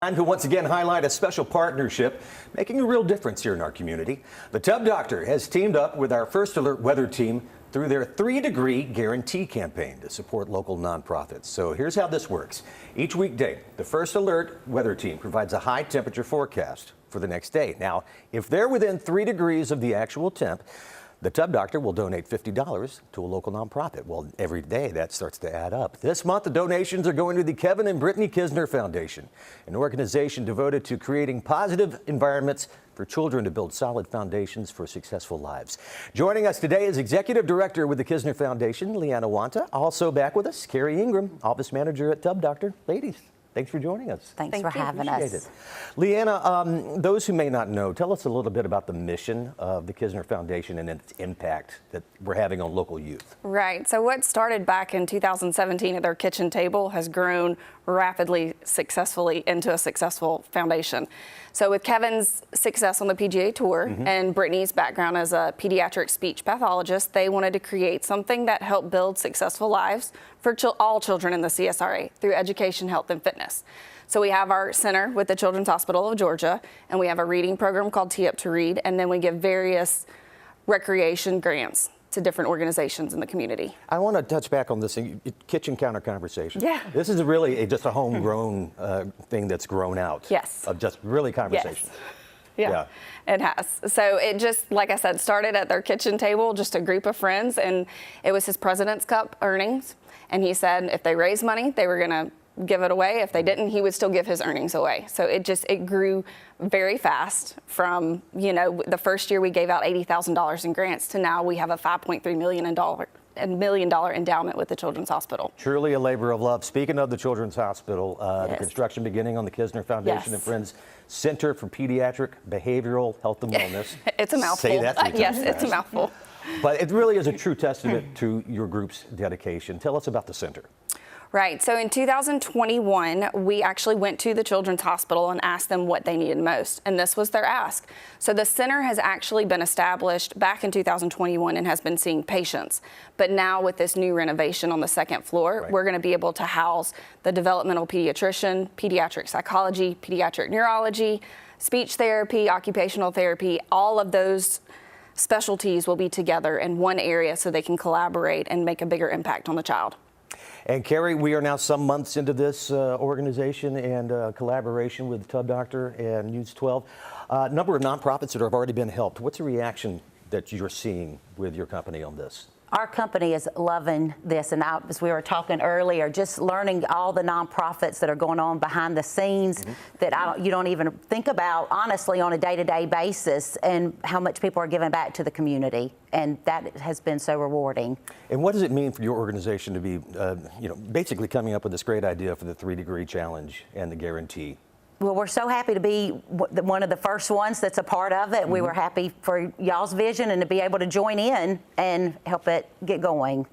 Time to once again highlight a special partnership making a real difference here in our community. The Tub Doctor has teamed up with our First Alert weather team through their 3-degree guarantee campaign to support local nonprofits. So here's how this works. Each weekday, the First Alert weather team provides a high temperature forecast for the next day. Now, if they're within 3 degrees of the actual temp, the Tub Doctor will donate $50 to a local nonprofit. Well, every day that starts to add up. This month, the donations are going to the Kevin and Brittany Kisner Foundation, an organization devoted to creating positive environments for children to build solid foundations for successful lives. Joining us today is Executive Director with the Kisner Foundation, Leanna Wanta. Also back with us, Carrie Ingram, Office Manager at Tub Doctor. Ladies, thanks for joining us. Thanks for having us. Leanna, those who may not know, tell us a little bit about the mission of the Kisner Foundation and its impact that we're having on local youth. Right. So what started back in 2017 at their kitchen table has grown rapidly, successfully into a successful foundation. So with Kevin's success on the PGA Tour and Brittany's background as a pediatric speech pathologist, they wanted to create something that helped build successful lives for all children in the CSRA through education, health, and fitness. So we have our center with the Children's Hospital of Georgia, and we have a reading program called Tee Up to Read, and then we give various recreation grants to different organizations in the community. I want to touch back on this kitchen counter conversation. Yeah. This is really just a homegrown thing that's grown out. Yes. Of just really conversation. Yes. Yeah, it has. So it just, like I said, started at their kitchen table, just a group of friends, and it was his President's Cup earnings. And he said if they raised money, they were going to give it away. If they didn't, he would still give his earnings away. So it grew very fast from, the first year we gave out $80,000 in grants to now we have a $5.3 million endowment with the Children's Hospital. Truly a labor of love. Speaking of the Children's Hospital, the construction beginning on the Kisner Foundation and Friends Center for Pediatric Behavioral Health and Wellness. It's a mouthful. Say that 3 times yes, fast. it's a mouthful. But it really is a true testament to your group's dedication. Tell us about the center. Right. So in 2021, we actually went to the Children's Hospital and asked them what they needed most. And this was their ask. So the center has actually been established back in 2021 and has been seeing patients. But now with this new renovation on the 2nd floor, we're going to be able to house the developmental pediatrician, pediatric psychology, pediatric neurology, speech therapy, occupational therapy. All of those specialties will be together in one area so they can collaborate and make a bigger impact on the child. And Carrie, we are now some months into this organization and collaboration with Tub Doctor and News 12. A number of nonprofits that have already been helped. What's the reaction that you're seeing with your company on this? Our company is loving this, and as we were talking earlier, just learning all the nonprofits that are going on behind the scenes that you don't even think about, honestly, on a day-to-day basis, and how much people are giving back to the community, and that has been so rewarding. And what does it mean for your organization to be, basically coming up with this great idea for the 3-degree challenge and the guarantee? Well, we're so happy to be one of the first ones that's a part of it. We were happy for y'all's vision and to be able to join in and help it get going.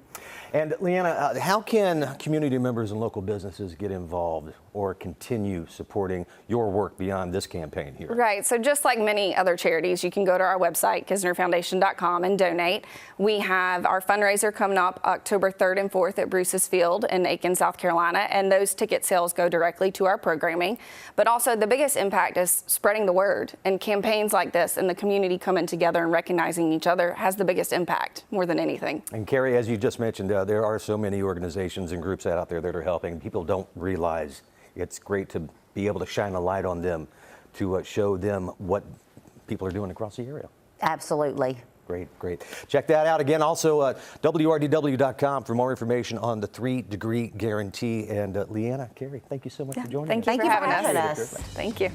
And Leanna, how can community members and local businesses get involved or continue supporting your work beyond this campaign here? Right. So just like many other charities, you can go to our website, KisnerFoundation.com, and donate. We have our fundraiser coming up October 3rd and 4th at Bruce's Field in Aiken, South Carolina, and those ticket sales go directly to our programming. But also the biggest impact is spreading the word, and campaigns like this and the community coming together and recognizing each other has the biggest impact more than anything. And Carrie, as you just mentioned, there are so many organizations and groups out there that are helping. People don't realize it's great to be able to shine a light on them, to show them what people are doing across the area. Absolutely. Great, great. Check that out again. Also, WRDW.com for more information on the 3-degree guarantee. And Leanna, Carrie, thank you so much for joining us. Thank you for having us. us. Thank you.